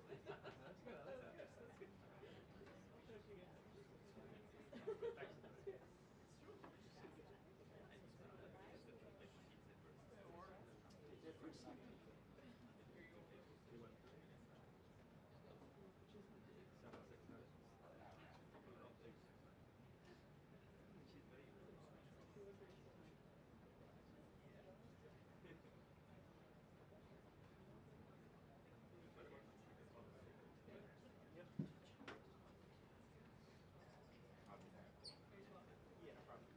That's good. That's good. Different something. Yeah, no problem.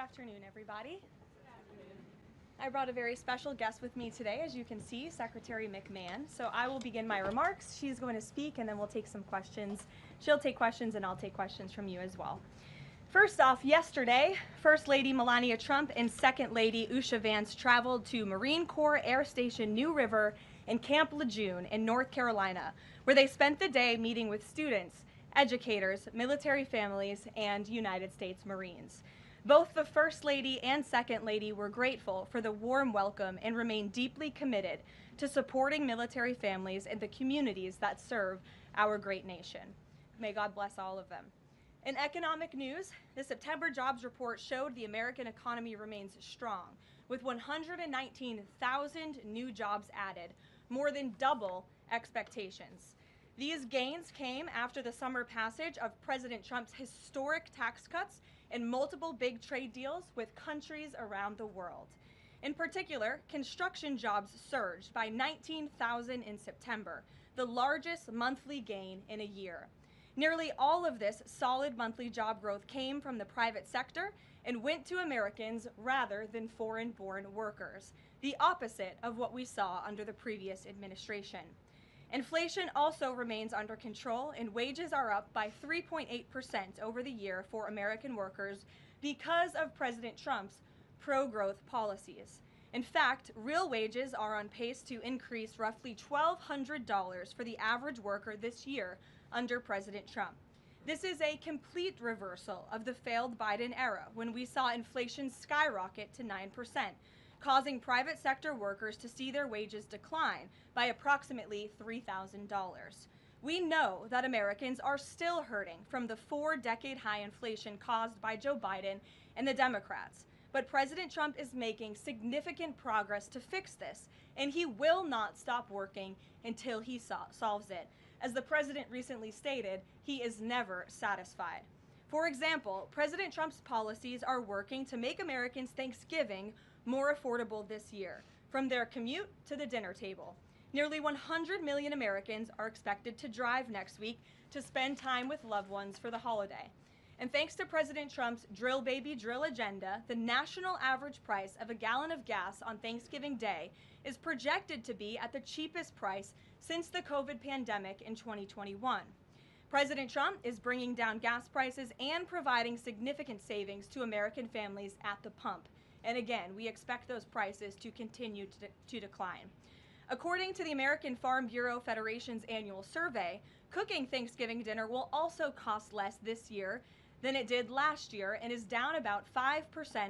afternoon, everybody. I brought a very special guest with me today, as you can see, Secretary McMahon. So I will begin my remarks. She's going to speak, and then we'll take some questions. She'll take questions, and I'll take questions from you as well. First off, yesterday, First Lady Melania Trump and Second Lady Usha Vance traveled to Marine Corps Air Station New River and Camp Lejeune in North Carolina, where they spent the day meeting with students, educators, military families, and United States Marines. Both the First Lady and Second Lady were grateful for the warm welcome and remain deeply committed to supporting military families and the communities that serve our great nation. May God bless all of them. In economic news, the September jobs report showed the American economy remains strong, with 119,000 new jobs added, more than double expectations. These gains came after the summer passage of President Trump's historic tax cuts and multiple big trade deals with countries around the world. In particular, construction jobs surged by 19,000 in September, the largest monthly gain in a year. Nearly all of this solid monthly job growth came from the private sector and went to Americans rather than foreign-born workers, the opposite of what we saw under the previous administration. Inflation also remains under control, and wages are up by 3.8% over the year for American workers because of President Trump's pro-growth policies. In fact, real wages are on pace to increase roughly $1,200 for the average worker this year under President Trump. This is a complete reversal of the failed Biden era, when we saw inflation skyrocket to 9%, causing private sector workers to see their wages decline by approximately $3,000. We know that Americans are still hurting from the 4-decade high inflation caused by Joe Biden and the Democrats, but President Trump is making significant progress to fix this, and he will not stop working until he solves it. As the president recently stated, he is never satisfied. For example, President Trump's policies are working to make Americans' Thanksgiving more affordable this year, from their commute to the dinner table. Nearly 100 million Americans are expected to drive next week to spend time with loved ones for the holiday. And thanks to President Trump's drill baby drill agenda, the national average price of a gallon of gas on Thanksgiving Day is projected to be at the cheapest price since the COVID pandemic in 2021. President Trump is bringing down gas prices and providing significant savings to American families at the pump. And again, we expect those prices to continue to decline. According to the American Farm Bureau Federation's annual survey, cooking Thanksgiving dinner will also cost less this year than it did last year and is down about 5%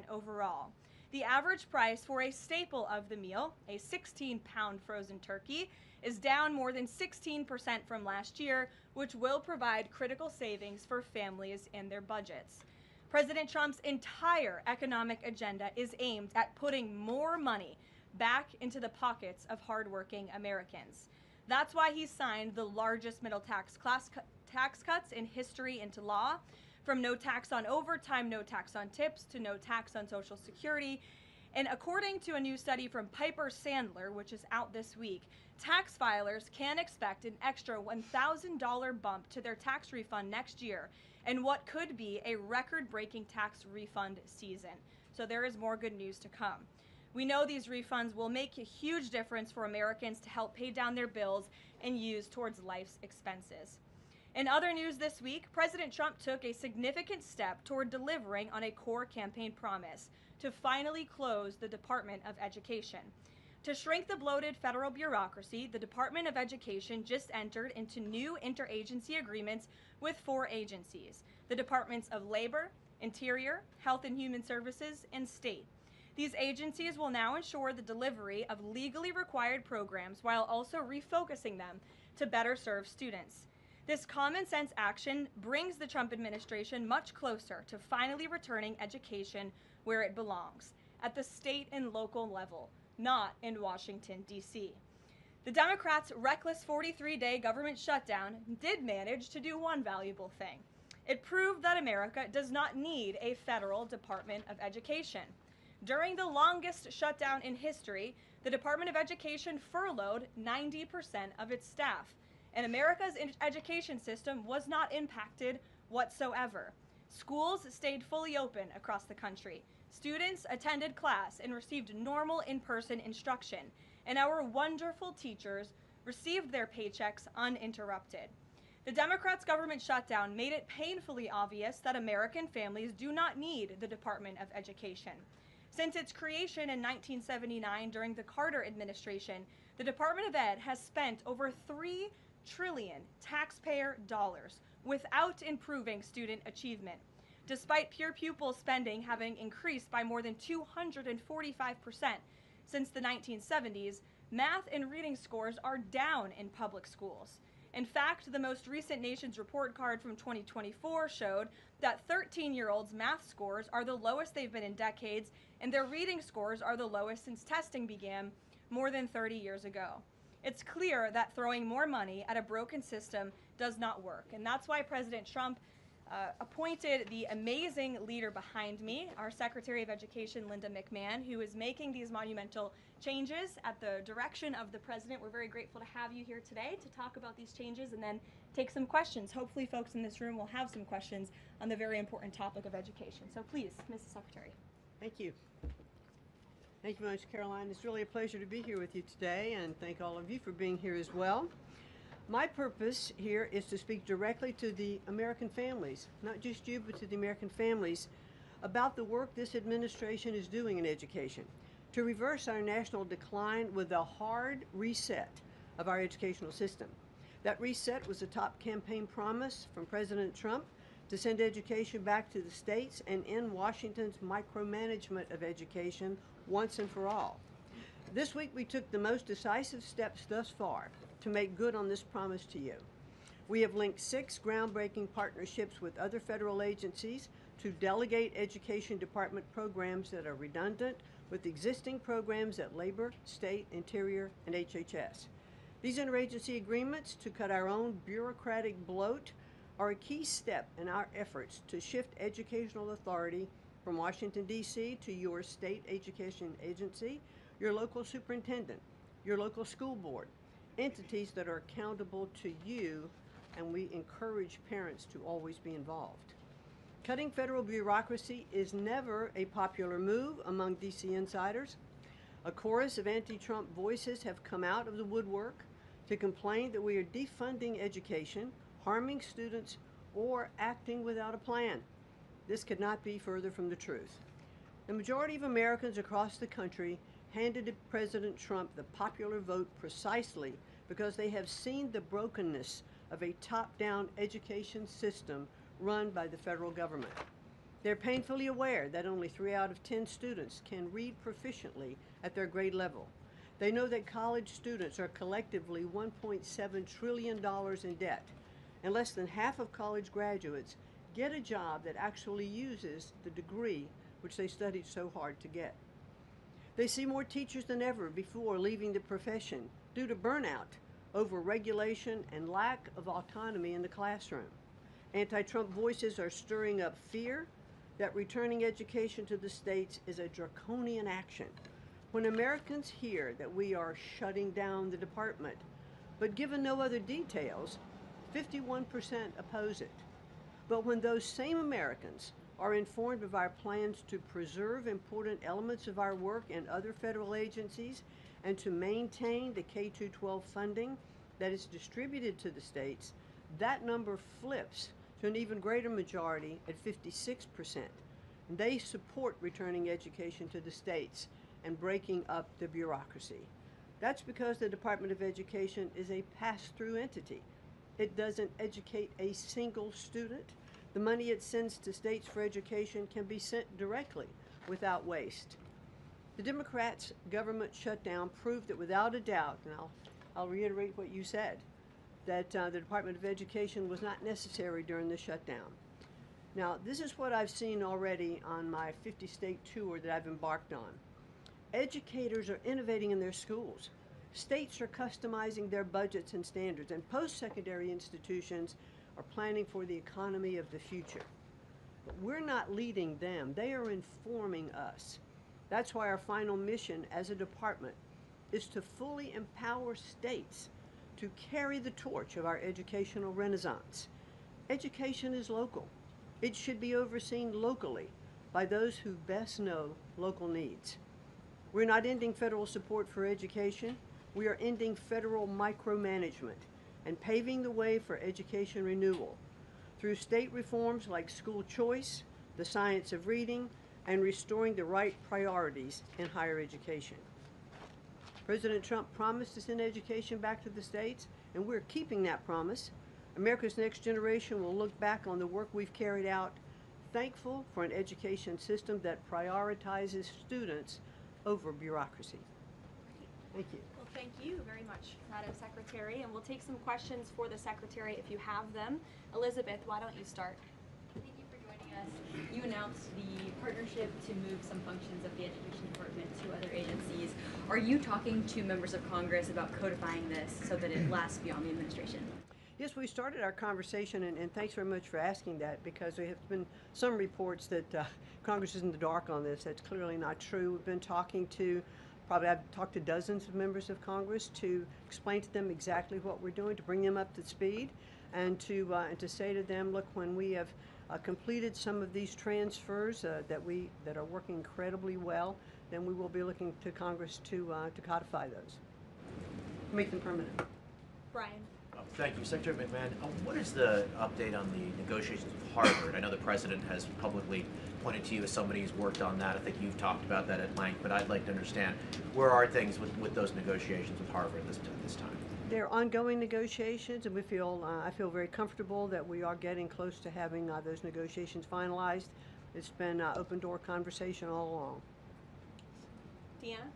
overall. The average price for a staple of the meal, a 16-pound frozen turkey, is down more than 16% from last year, which will provide critical savings for families and their budgets. President Trump's entire economic agenda is aimed at putting more money back into the pockets of hardworking Americans. That's why he signed the largest middle tax cuts in history into law, from no tax on overtime, no tax on tips, to no tax on Social Security. And according to a new study from Piper Sandler, which is out this week, tax filers can expect an extra $1,000 bump to their tax refund next year, and what could be a record-breaking tax refund season. So there is more good news to come. We know these refunds will make a huge difference for Americans to help pay down their bills and use towards life's expenses. In other news this week, President Trump took a significant step toward delivering on a core campaign promise to finally close the Department of Education. To shrink the bloated federal bureaucracy, the Department of Education just entered into new interagency agreements with 4 agencies: the Departments of Labor, Interior, Health and Human Services, and State. These agencies will now ensure the delivery of legally required programs while also refocusing them to better serve students. This common sense action brings the Trump administration much closer to finally returning education where it belongs, at the state and local level, not in Washington, D.C. The Democrats' reckless 43-day government shutdown did manage to do one valuable thing. It proved that America does not need a federal Department of Education. During the longest shutdown in history, the Department of Education furloughed 90% of its staff, and America's education system was not impacted whatsoever. Schools stayed fully open across the country. Students attended class and received normal in-person instruction, and our wonderful teachers received their paychecks uninterrupted. The Democrats' government shutdown made it painfully obvious that American families do not need the Department of Education. Since its creation in 1979 during the Carter administration, the Department of Ed has spent over $3 trillion taxpayer dollars without improving student achievement. Despite pure pupil spending having increased by more than 245% since the 1970s, math and reading scores are down in public schools. In fact, the most recent Nation's Report Card from 2024 showed that 13-year-olds' math scores are the lowest they've been in decades, and their reading scores are the lowest since testing began more than 30 years ago. It's clear that throwing more money at a broken system does not work, and that's why President Trump appointed the amazing leader behind me, our Secretary of Education, Linda McMahon, who is making these monumental changes at the direction of the president. We're very grateful to have you here today to talk about these changes and then take some questions. Hopefully folks in this room will have some questions on the very important topic of education. So please, Mrs. Secretary. Thank you. Thank you very much, Caroline. It's really a pleasure to be here with you today, and thank all of you for being here as well. My purpose here is to speak directly to the American families, not just you, but to the American families, about the work this administration is doing in education to reverse our national decline with a hard reset of our educational system. That reset was a top campaign promise from President Trump to send education back to the states and end Washington's micromanagement of education once and for all. This week we took the most decisive steps thus far to make good on this promise to you. We have linked 6 groundbreaking partnerships with other federal agencies to delegate education department programs that are redundant with existing programs at Labor, State, Interior, and HHS. These interagency agreements to cut our own bureaucratic bloat are a key step in our efforts to shift educational authority from Washington, D.C. to your state education agency, your local superintendent, your local school board, entities that are accountable to you, and we encourage parents to always be involved. Cutting federal bureaucracy is never a popular move among D.C. insiders. A chorus of anti-Trump voices have come out of the woodwork to complain that we are defunding education, harming students, or acting without a plan. This could not be further from the truth. The majority of Americans across the country handed to President Trump the popular vote precisely because they have seen the brokenness of a top-down education system run by the federal government. They're painfully aware that only 3 out of 10 students can read proficiently at their grade level. They know that college students are collectively $1.7 trillion in debt, and less than half of college graduates get a job that actually uses the degree which they studied so hard to get. They see more teachers than ever before leaving the profession due to burnout, over-regulation, and lack of autonomy in the classroom. Anti-Trump voices are stirring up fear that returning education to the states is a draconian action. When Americans hear that we are shutting down the department, but given no other details, 51% oppose it. But when those same Americans are informed of our plans to preserve important elements of our work in other federal agencies and to maintain the K-12 funding that is distributed to the states, that number flips to an even greater majority at 56%. They support returning education to the states and breaking up the bureaucracy. That's because the Department of Education is a pass-through entity. It doesn't educate a single student. The money it sends to states for education can be sent directly without waste. The Democrats' government shutdown proved that without a doubt, and I'll reiterate what you said, that the Department of Education was not necessary during the shutdown. Now, this is what I've seen already on my 50-state tour that I've embarked on. Educators are innovating in their schools. States are customizing their budgets and standards, and post-secondary institutions are planning for the economy of the future. But we're not leading them. They are informing us. That's why our final mission as a department is to fully empower states to carry the torch of our educational renaissance. Education is local. It should be overseen locally by those who best know local needs. We're not ending federal support for education. We are ending federal micromanagement and paving the way for education renewal through state reforms like school choice, the science of reading, and restoring the right priorities in higher education. President Trump promised to send education back to the states, and we're keeping that promise. America's next generation will look back on the work we've carried out, thankful for an education system that prioritizes students over bureaucracy. Thank you. Well, thank you very much, Madam Secretary, and we'll take some questions for the Secretary if you have them. Elizabeth, why don't you start? Thank you for joining us. You announced the partnership to move some functions of the Education Department to other agencies. Are you talking to members of Congress about codifying this so that it lasts beyond the administration? Yes, we started our conversation, and thanks very much for asking that, because there have been some reports that Congress is in the dark on this. That's clearly not true. We've been talking to, I've talked to dozens of members of Congress to explain to them exactly what we're doing, to bring them up to speed, and to say to them, look, when we have completed some of these transfers that are working incredibly well, then we will be looking to Congress to codify those, make them permanent. Brian. Thank you. Secretary McMahon, what is the update on the negotiations with Harvard? I know the President has publicly pointed to you as somebody who's worked on that. I think you've talked about that at length, but I'd like to understand, where are things with those negotiations with Harvard this time? They're ongoing negotiations, and I feel very comfortable that we are getting close to having those negotiations finalized. It's been open door conversation all along. Deanna?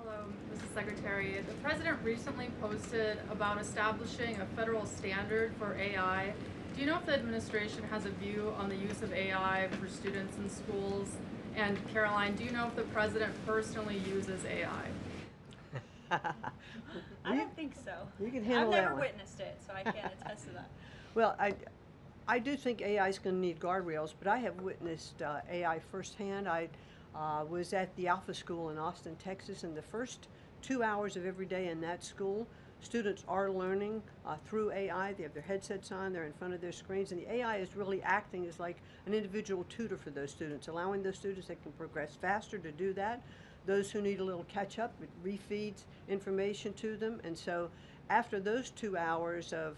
Hello, Mrs. Secretary. The President recently posted about establishing a federal standard for AI. Do you know if the administration has a view on the use of AI for students in schools? And Karoline, do you know if the President personally uses AI? I don't think so. You can handle that I've never one. witnessed it, so I can't attest to that. Well, I do think AI is going to need guardrails, but I have witnessed AI firsthand. I was at the Alpha School in Austin, Texas, and the first 2 hours of every day in that school, students are learning through AI. They have their headsets on, they're in front of their screens, and the AI is really acting as like an individual tutor for those students, allowing those students that can progress faster to do that. Those who need a little catch up, it refeeds information to them. And so after those 2 hours of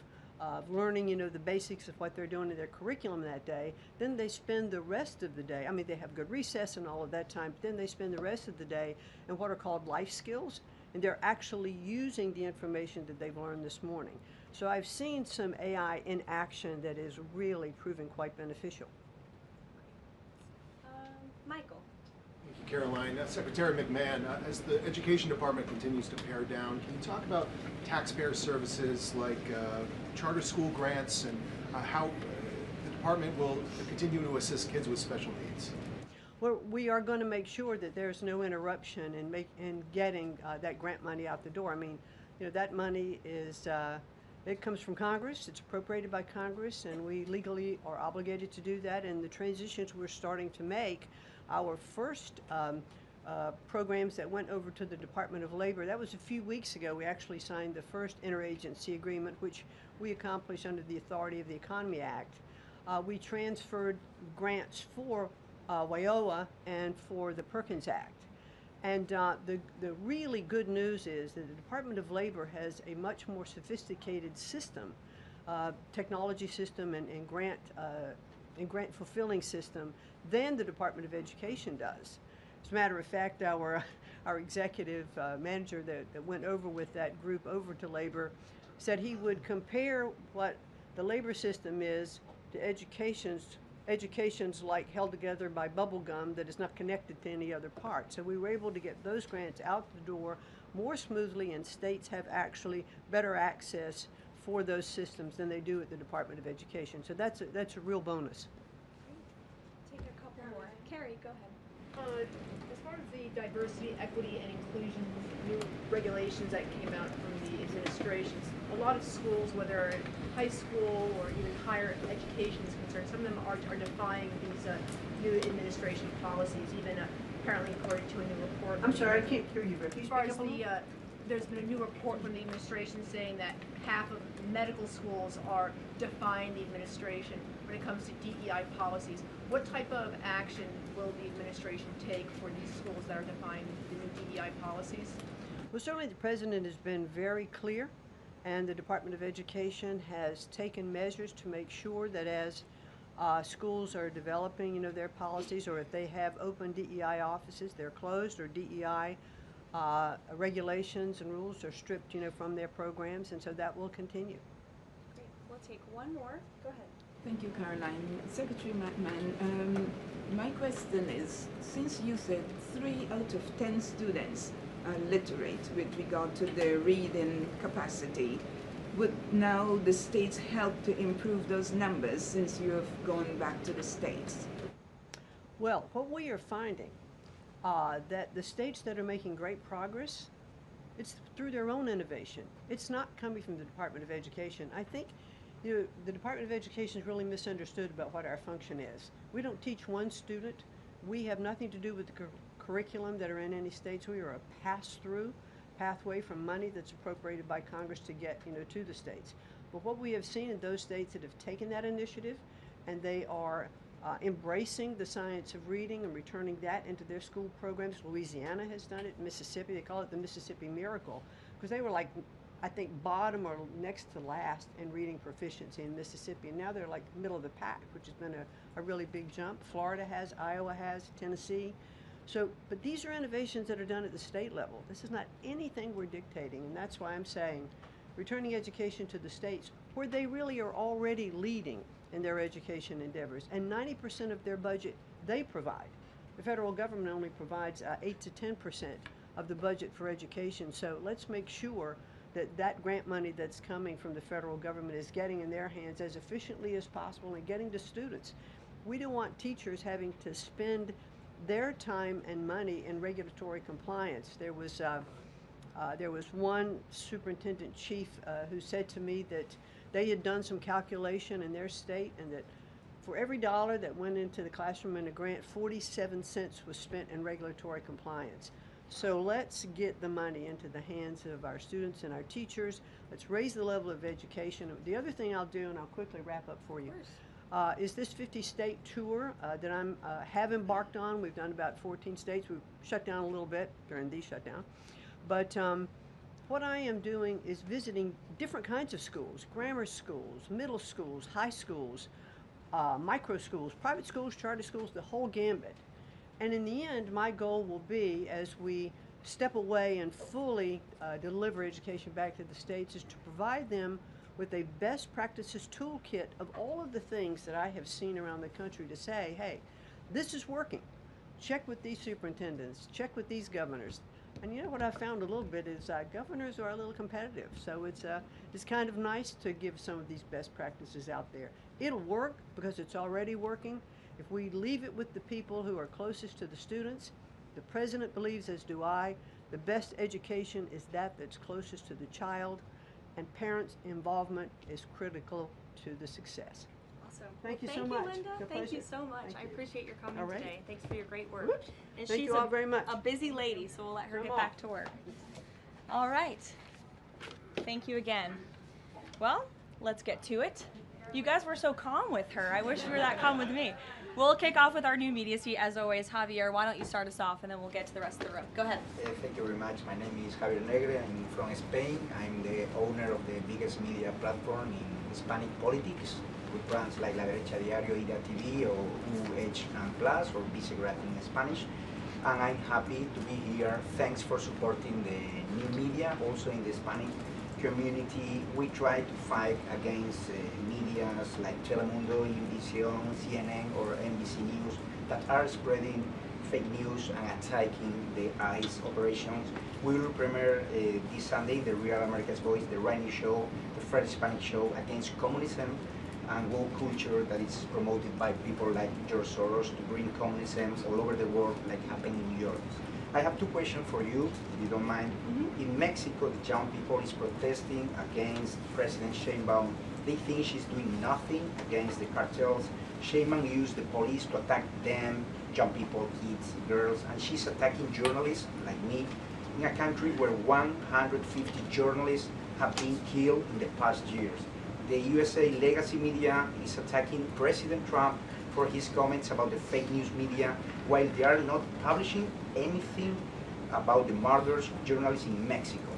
learning, the basics of what they're doing in their curriculum that day, then they spend the rest of the day, I mean, they have good recess and all of that time, but then they spend the rest of the day in what are called life skills, and they're actually using the information that they've learned this morning. So I've seen some AI in action that is really proving quite beneficial. Michael. Thank you, Caroline. Secretary McMahon, as the Education Department continues to pare down, can you talk about taxpayer services like charter school grants and how the department will continue to assist kids with special needs? Well, we are going to make sure that there's no interruption in getting that grant money out the door. I mean, that money is, it comes from Congress, it's appropriated by Congress, and we legally are obligated to do that. And the transitions we're starting to make, our first programs that went over to the Department of Labor, that was a few weeks ago. We actually signed the first interagency agreement, which we accomplished under the authority of the Economy Act. We transferred grants for WIOA and for the Perkins Act. And the really good news is that the Department of Labor has a much more sophisticated system, technology system and grant fulfilling system than the Department of Education does. As a matter of fact, our executive manager that went over with that group over to Labor said he would compare what the labor system is to education's like held together by bubble gum that is not connected to any other part. So we were able to get those grants out the door more smoothly, and states have actually better access for those systems than they do at the Department of Education. So that's a real bonus. Take a couple more. Carrie, go ahead. As far as the diversity, equity, and inclusion new regulations that came out from the administrations, a lot of schools, whether high school or even higher education is concerned, some of them are defying these new administration policies, even apparently according to a new report. I'm sorry, I can't hear you, Rick. As far as there's been a new report from the administration saying that half of medical schools are defying the administration. when it comes to DEI policies. What type of action will the administration take for these schools that are defying the new DEI policies? Well, certainly the President has been very clear, and the Department of Education has taken measures to make sure that as schools are developing, their policies, or if they have open DEI offices, they're closed, or DEI regulations and rules are stripped, from their programs, and so that will continue. Great. We'll take one more. Go ahead. Thank you, Caroline. Secretary McMahon, my question is, since you said 3 out of 10 students are literate with regard to their reading capacity, would now the states help to improve those numbers since you have gone back to the states? Well, what we are finding that the states that are making great progress, it's through their own innovation. It's not coming from the Department of Education. I think the Department of Education is really misunderstood about what our function is. We don't teach one student. We have nothing to do with the curriculum that are in any states. We are a pass-through pathway from money that's appropriated by Congress to get to the states. But what we have seen in those states that have taken that initiative and they are embracing the science of reading and returning that into their school programs. Louisiana has done it. Mississippi, they call it the Mississippi Miracle, because they were like, I think, bottom or next to last in reading proficiency in Mississippi, and now they're like middle of the pack, which has been a really big jump. Florida has, Iowa has, Tennessee. So, but these are innovations that are done at the state level. This is not anything we're dictating, and that's why I'm saying returning education to the states where they really are already leading in their education endeavors, and 90% of their budget they provide. The federal government only provides 8 to 10% of the budget for education, so let's make sure that that grant money that's coming from the federal government is getting in their hands as efficiently as possible and getting to students. We don't want teachers having to spend their time and money in regulatory compliance. There was one superintendent chief who said to me that they had done some calculation in their state, and that for every dollar that went into the classroom in a grant, 47 cents was spent in regulatory compliance. So let's get the money into the hands of our students and our teachers. Let's raise the level of education. The other thing I'll do, and I'll quickly wrap up for you, is this 50-state tour that I have embarked on. We've done about 14 states. We've shut down a little bit during the shutdown. But what I am doing is visiting different kinds of schools, grammar schools, middle schools, high schools, micro schools, private schools, charter schools, the whole gambit. And in the end, my goal will be, as we step away and fully deliver education back to the states, is to provide them with a best practices toolkit of all of the things that I have seen around the country to say, hey, this is working. Check with these superintendents, check with these governors. And you know what I found a little bit is governors are a little competitive, so it's kind of nice to give some of these best practices out there. It'll work because it's already working. If we leave it with the people who are closest to the students, the president believes, as do I, the best education is that's closest to the child, and parents' involvement is critical to the success. Awesome. Thank you so Thank much. you, Linda. It's a Thank you pleasure. so much. Thank I you. appreciate your coming All right. today. Thanks for your great work. Whoops. And Thank she's you all very much. a busy lady, so we'll let her Come get on. back to work. All right. Thank you again. Well, let's get to it. You guys were so calm with her. I wish you were that calm with me. We'll kick off with our new media suite as always. Javier, why don't you start us off and then we'll get to the rest of the room. Go ahead. Thank you very much. My name is Javier Negre. I'm from Spain. I'm the owner of the biggest media platform in Hispanic politics, with brands like La Derecha Diario, Ida TV, or UH+, or Vicegrapher in Spanish. And I'm happy to be here. Thanks for supporting the new media. Also in the Hispanic community, we try to fight against media like Telemundo, Univision, CNN, or NBC News that are spreading fake news and attacking the ICE operations. We will premiere this Sunday the Real America's Voice, the right new show, the first Hispanic show against communism and woke culture that is promoted by people like George Soros to bring communism all over the world, like happened in New York. I have two questions for you, if you don't mind. In Mexico, the young people is protesting against President Sheinbaum. They think she's doing nothing against the cartels. Sheinbaum used the police to attack them, young people, kids, girls, and she's attacking journalists like me in a country where 150 journalists have been killed in the past years. the USA legacy media is attacking President Trump for his comments about the fake news media, while they are not publishing anything about the murders of journalists in Mexico.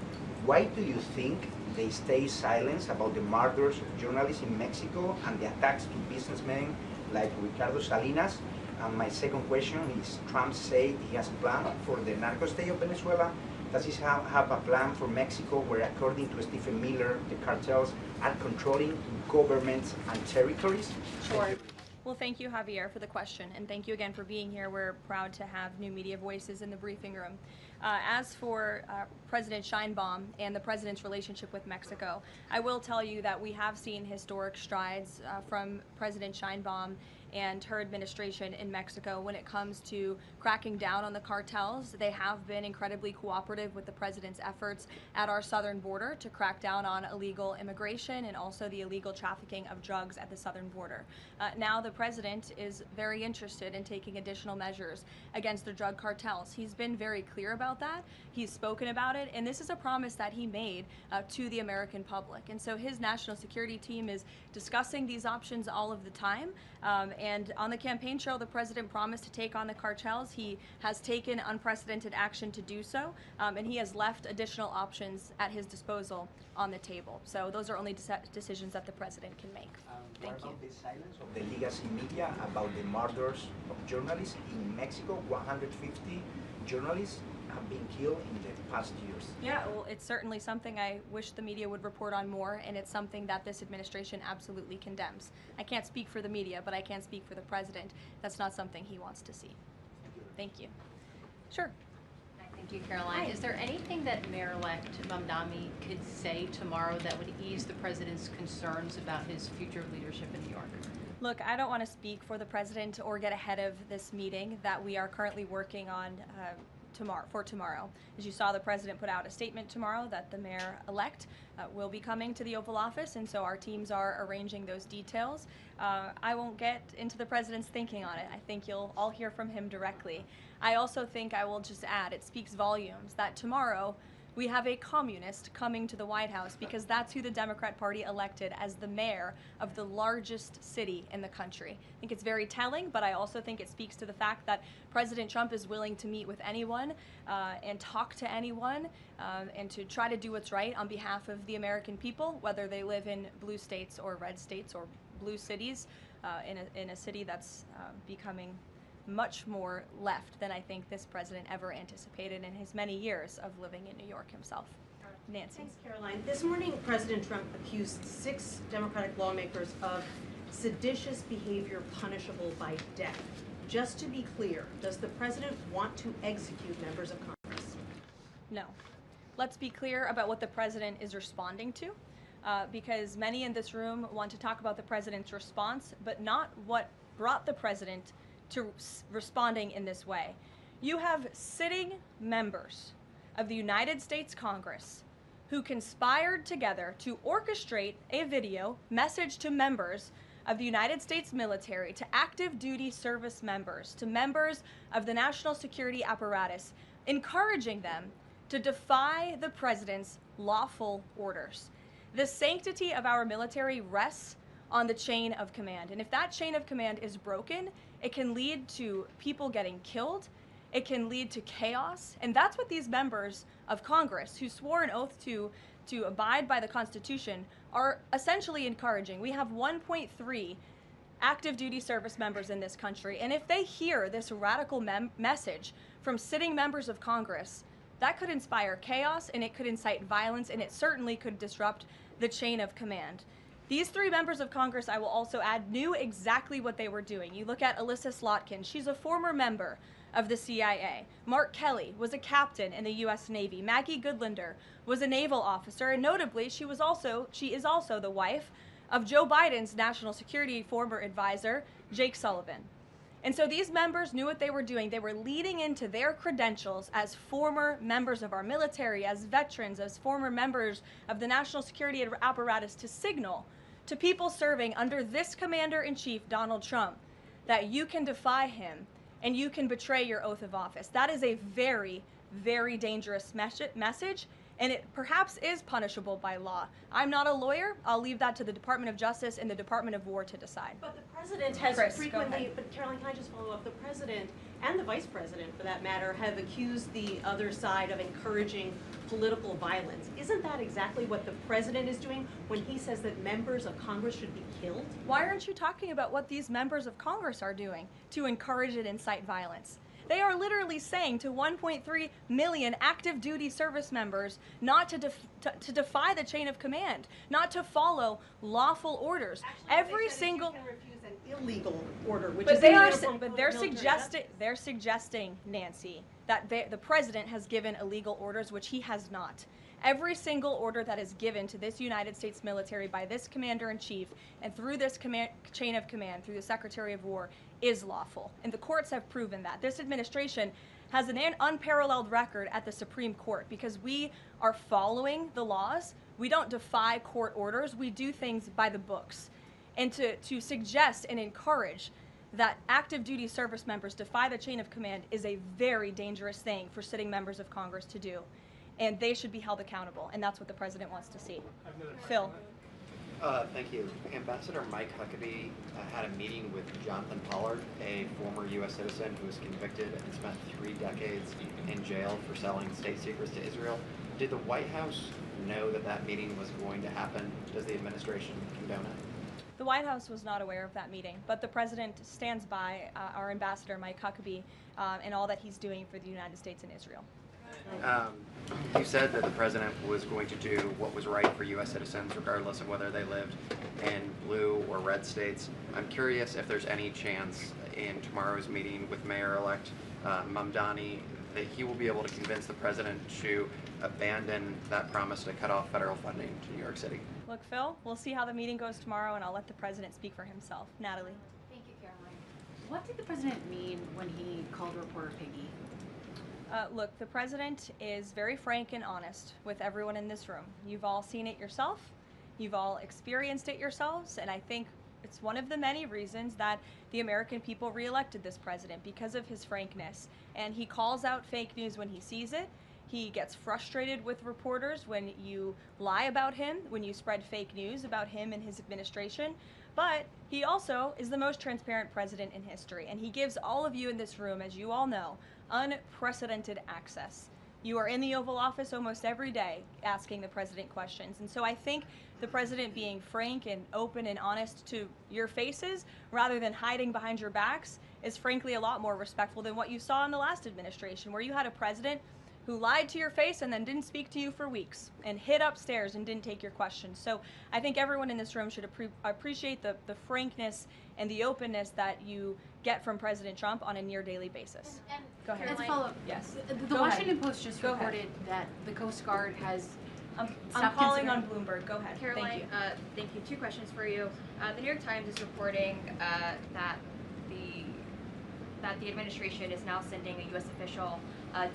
Why do you think they stay silent about the murders of journalists in Mexico and the attacks to businessmen like Ricardo Salinas? And my second question is, Trump said he has a plan for the narco state of Venezuela. Does he have a plan for Mexico where, according to Stephen Miller, the cartels are controlling governments and territories? Sure. Well, thank you, Javier, for the question, and thank you again for being here. We're proud to have new media voices in the briefing room. As for President Sheinbaum and the president's relationship with Mexico, I will tell you that we have seen historic strides from President Sheinbaum and her administration in Mexico when it comes to cracking down on the cartels. They have been incredibly cooperative with the president's efforts at our southern border to crack down on illegal immigration and also the illegal trafficking of drugs at the southern border. Now the president is very interested in taking additional measures against the drug cartels. He's been very clear about that. He's spoken about it, and this is a promise that he made to the American public. And so his national security team is discussing these options all of the time. And on the campaign trail, the president promised to take on the cartels. He has taken unprecedented action to do so, and he has left additional options at his disposal on the table. So those are only decisions that the president can make. Thank you. What about the silence of the legacy media about the murders of journalists in Mexico? 150 journalists have been killed in the past years. Yeah, well, it's certainly something I wish the media would report on more, and it's something that this administration absolutely condemns. I can't speak for the media, but I can speak for the president. That's not something he wants to see. Thank you. Sure. Thank you, Caroline. Hi. Is there anything that Mayor-elect Mamdani could say tomorrow that would ease the president's concerns about his future leadership in New York? Look, I don't want to speak for the president or get ahead of this meeting that we are currently working on tomorrow. As you saw, the president put out a statement tomorrow that the mayor-elect will be coming to the Oval Office, and so our teams are arranging those details. I won't get into the president's thinking on it. I think you'll all hear from him directly. I also think I will just add, it speaks volumes that tomorrow we have a communist coming to the White House because that's who the Democrat Party elected as the mayor of the largest city in the country. I think it's very telling, but I also think it speaks to the fact that President Trump is willing to meet with anyone and talk to anyone and to try to do what's right on behalf of the American people, whether they live in blue states or red states or blue cities, in a city that's becoming much more left than I think this president ever anticipated in his many years of living in New York himself. Nancy. Thanks, Caroline. This morning, President Trump accused 6 Democratic lawmakers of seditious behavior punishable by death. Just to be clear, does the president want to execute members of Congress? No. Let's be clear about what the president is responding to, because many in this room want to talk about the president's response, but not what brought the president to responding in this way. You have sitting members of the United States Congress who conspired together to orchestrate a video message to members of the United States military, to active duty service members, to members of the national security apparatus, encouraging them to defy the president's lawful orders. The sanctity of our military rests on the chain of command. And if that chain of command is broken, it can lead to people getting killed. It can lead to chaos. And that's what these members of Congress who swore an oath to abide by the Constitution are essentially encouraging. We have 1.3 active duty service members in this country. And if they hear this radical message from sitting members of Congress, that could inspire chaos, and it could incite violence, and it certainly could disrupt the chain of command. These 3 members of Congress, I will also add, knew exactly what they were doing. You look at Alyssa Slotkin. She's a former member of the CIA. Mark Kelly was a captain in the U.S. Navy. Maggie Goodlander was a naval officer, and notably, she is also the wife of Joe Biden's national security former advisor, Jake Sullivan. And so these members knew what they were doing. They were leading into their credentials as former members of our military, as veterans, as former members of the national security apparatus to signal to people serving under this commander-in-chief, Donald Trump, that you can defy him and you can betray your oath of office. That is a very, very dangerous message, and it perhaps is punishable by law. I'm not a lawyer. I'll leave that to the Department of Justice and the Department of War to decide. But the president has Chris, go frequently, ahead. but Caroline, can I just follow up? The president and the vice president, for that matter, have accused the other side of encouraging political violence. Isn't that exactly what the president is doing when he says that members of Congress should be killed? Why aren't you talking about what these members of Congress are doing to encourage and incite violence? They are literally saying to 1.3 million active duty service members not to defy the chain of command, not to follow lawful orders. Actually, Every they said single you can refuse an illegal order, which but is they in the are Uniform but Code they're of Military suggesting, Nancy, that the president has given illegal orders, which he has not. Every single order that is given to this United States military by this commander-in-chief and through this chain of command, through the Secretary of War, is lawful. And the courts have proven that. This administration has an unparalleled record at the Supreme Court because we are following the laws. We don't defy court orders. We do things by the books. And to suggest and encourage that active duty service members defy the chain of command is a very dangerous thing for sitting members of Congress to do. And they should be held accountable, and that's what the president wants to see. Phil. Thank you. Ambassador Mike Huckabee had a meeting with Jonathan Pollard, a former U.S. citizen who was convicted and spent 3 decades in jail for selling state secrets to Israel. Did the White House know that that meeting was going to happen? Does the administration condone it? The White House was not aware of that meeting, but the president stands by our ambassador, Mike Huckabee, and all that he's doing for the United States and Israel. You said that the president was going to do what was right for U.S. citizens, regardless of whether they lived in blue or red states. I'm curious if there's any chance in tomorrow's meeting with Mayor-elect Mamdani that he will be able to convince the president to abandon that promise to cut off federal funding to New York City. Look, Phil, we'll see how the meeting goes tomorrow, and I'll let the president speak for himself. Natalie. Thank you, Caroline. What did the president mean when he called reporter piggy? Look, the president is very frank and honest with everyone in this room. You've all seen it yourself. You've all experienced it yourselves, and I think it's one of the many reasons that the American people reelected this president, because of his frankness. And he calls out fake news when he sees it. He gets frustrated with reporters when you lie about him, when you spread fake news about him and his administration. But he also is the most transparent president in history, and he gives all of you in this room, as you all know, unprecedented access. You are in the Oval Office almost every day asking the president questions. And so I think the president being frank and open and honest to your faces rather than hiding behind your backs is frankly a lot more respectful than what you saw in the last administration, where you had a president who lied to your face and then didn't speak to you for weeks and hid upstairs and didn't take your questions. So I think everyone in this room should appreciate the frankness and the openness that you get from President Trump on a near daily basis. And Go ahead. As a follow-up, Yes. The Go Washington ahead. Post just Go ahead. reported that the Coast Guard has I'm stopped calling on considering- Bloomberg. Go ahead. Caroline, thank you. 2 questions for you. The New York Times is reporting that the administration is now sending a U.S. official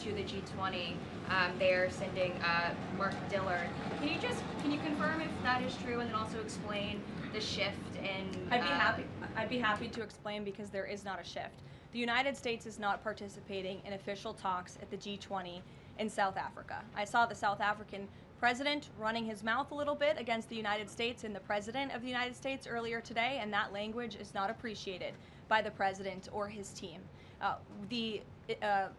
to the G20. They are sending Mark Dillard. Can you confirm if that is true, and then also explain the shift in? I'd be happy to explain, because there is not a shift. The United States is not participating in official talks at the G20 in South Africa. I saw the South African president running his mouth a little bit against the United States and the president of the United States earlier today, and that language is not appreciated by the president or his team. The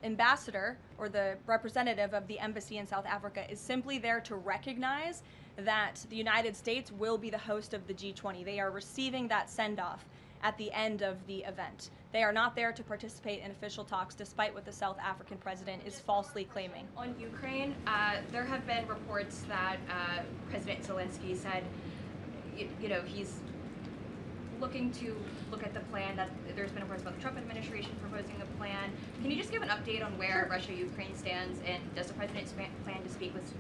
ambassador or the representative of the embassy in South Africa is simply there to recognize that the United States will be the host of the G20. They are receiving that send-off at the end of the event. They are not there to participate in official talks, despite what the South African president is falsely claiming. On Ukraine, there have been reports that President Zelensky said, he's looking to look at the plan, that there's been reports about the Trump administration proposing a plan. Can you just give an update on where Russia-Ukraine stands, and does the president plan to speak with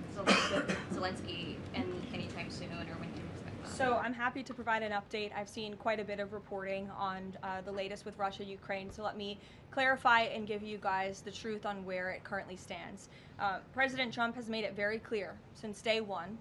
Zelensky anytime soon, or when can you expect that? So I'm happy to provide an update. I've seen quite a bit of reporting on the latest with Russia-Ukraine, so let me clarify and give you guys the truth on where it currently stands. President Trump has made it very clear since day one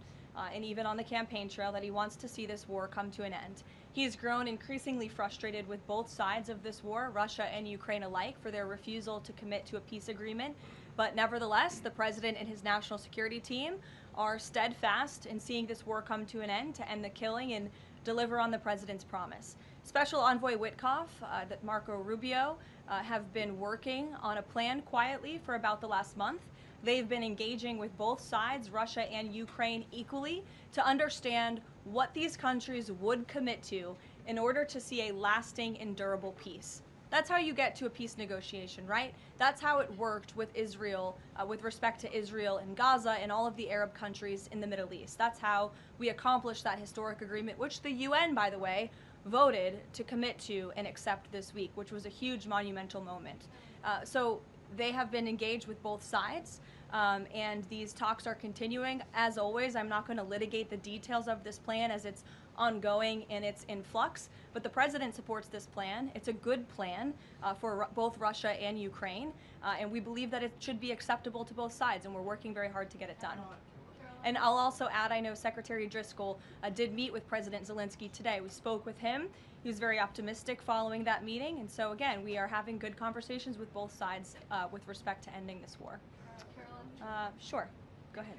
and even on the campaign trail, that he wants to see this war come to an end. He has grown increasingly frustrated with both sides of this war, Russia and Ukraine alike, for their refusal to commit to a peace agreement. But nevertheless, the president and his national security team are steadfast in seeing this war come to an end, to end the killing and deliver on the president's promise. Special Envoy Witkoff, that Marco Rubio, have been working on a plan quietly for about the last month. They've been engaging with both sides, Russia and Ukraine, equally to understand what these countries would commit to in order to see a lasting and durable peace. That's how you get to a peace negotiation, right? That's how it worked with Israel, with respect to Israel and Gaza and all of the Arab countries in the Middle East. That's how we accomplished that historic agreement, which the UN, by the way, voted to commit to and accept this week, which was a huge monumental moment. So they have been engaged with both sides, and these talks are continuing. As always, I'm not going to litigate the details of this plan as it's ongoing and it's in flux, but the president supports this plan. It's a good plan for both Russia and Ukraine, and we believe that it should be acceptable to both sides, and we're working very hard to get it done. And I'll also add, I know Secretary Driscoll did meet with President Zelensky today. We spoke with him. He was very optimistic following that meeting, and so again, we are having good conversations with both sides with respect to ending this war. Karoline? Sure, go ahead.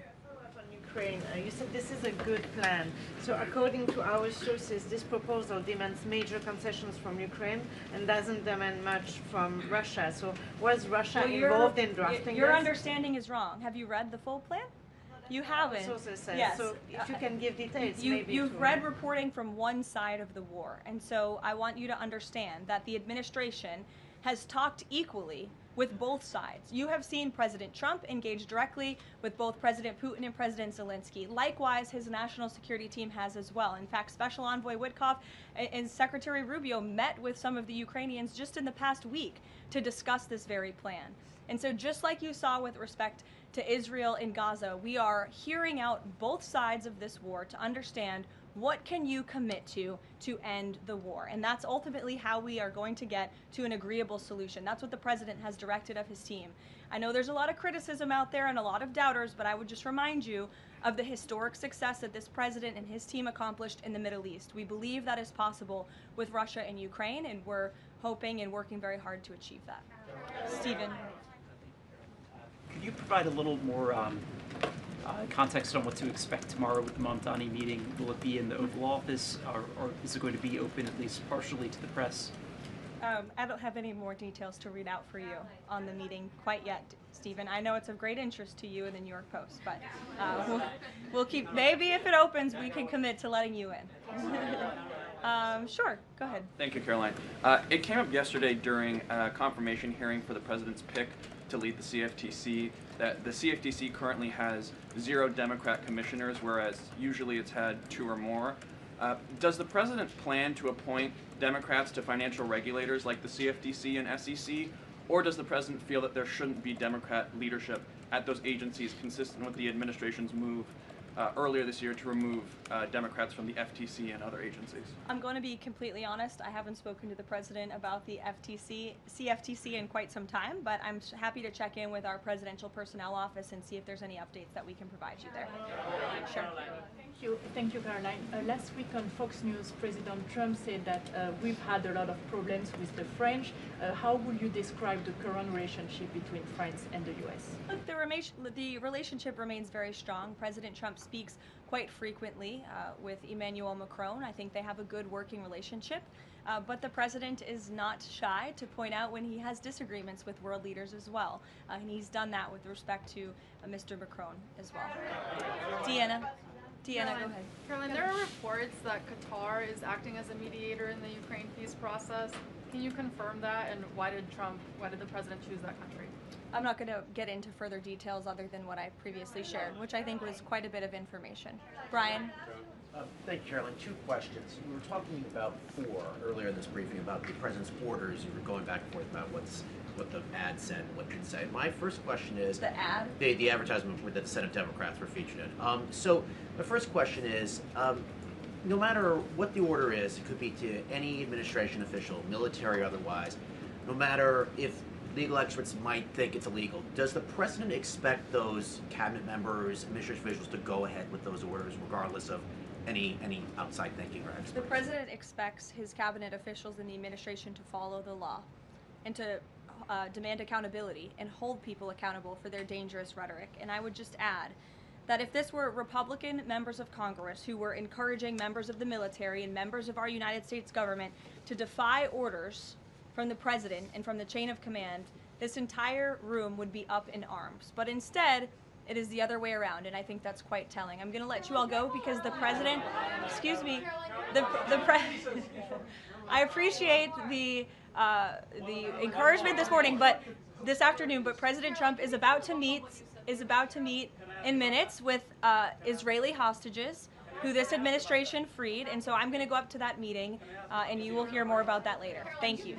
On Ukraine, you said this is a good plan. So according to our sources, this proposal demands major concessions from Ukraine and doesn't demand much from Russia. So was Russia involved in drafting Your this? understanding is wrong. Have you read the full plan? You haven't. Sources says. Yes. So if you can give details, maybe. You've read reporting from one side of the war, and so I want you to understand that the administration has talked equally with both sides. You have seen President Trump engage directly with both President Putin and President Zelensky. Likewise, his national security team has as well. In fact, Special Envoy Witkoff and Secretary Rubio met with some of the Ukrainians just in the past week to discuss this very plan. And so just like you saw with respect to Israel and Gaza, we are hearing out both sides of this war to understand what can you commit to end the war. And that's ultimately how we are going to get to an agreeable solution. That's what the president has directed of his team. I know there's a lot of criticism out there and a lot of doubters, but I would just remind you of the historic success that this president and his team accomplished in the Middle East. We believe that is possible with Russia and Ukraine, and we're hoping and working very hard to achieve that. Stephen. Could you provide a little more context on what to expect tomorrow with the Mamdani meeting? Will it be in the Oval Office, or is it going to be open at least partially to the press? I don't have any more details to read out for you on the meeting quite yet, Stephen. I know it's of great interest to you and the New York Post, but we'll keep, maybe if it opens, we can commit to letting you in. Sure, go ahead. Thank you, Caroline. It came up yesterday during a confirmation hearing for the president's pick to lead the CFTC that the CFTC currently has 0 Democrat commissioners, whereas usually it's had 2 or more. Does the president plan to appoint Democrats to financial regulators like the CFTC and SEC, or does the president feel that there shouldn't be Democrat leadership at those agencies, consistent with the administration's move earlier this year to remove Democrats from the FTC and other agencies? I'm going to be completely honest. I haven't spoken to the president about the CFTC in quite some time, but I'm happy to check in with our presidential personnel office and see if there's any updates that we can provide you there. Sure. Thank you, Caroline. Last week on Fox News, President Trump said that we've had a lot of problems with the French. How would you describe the current relationship between France and the U.S.? Look, the relationship remains very strong. President Trump speaks quite frequently with Emmanuel Macron. I think they have a good working relationship. But the president is not shy to point out when he has disagreements with world leaders as well. And he's done that with respect to Mr. Macron as well. Deanna, go ahead. Caroline, there are reports that Qatar is acting as a mediator in the Ukraine peace process. Can you confirm that, and why did the president choose that country? I'm not going to get into further details other than what I previously shared, which I think was quite a bit of information. Brian? Thank you, Caroline. 2 questions. We were talking about before, earlier in this briefing, about the president's orders. You were going back and forth about what the ad said and what it didn't say. My first question is... The ad? The advertisement that the Senate Democrats were featured in. So the first question is, no matter what the order is, it could be to any administration official, military or otherwise, no matter if legal experts might think it's illegal. Does the president expect those cabinet members, administrative officials to go ahead with those orders regardless of any outside thinking or experts? The president expects his cabinet officials and the administration to follow the law and to demand accountability and hold people accountable for their dangerous rhetoric. And I would just add that if this were Republican members of Congress who were encouraging members of the military and members of our United States government to defy orders from the president and from the chain of command, this entire room would be up in arms. But instead, it is the other way around, and I think that's quite telling. I'm going to let you all go because the president, excuse me, I appreciate the encouragement this morning, but this afternoon, but President Trump is about to meet in minutes with Israeli hostages who this administration freed, and so I'm going to go up to that meeting, and you will hear more about that later. Thank you.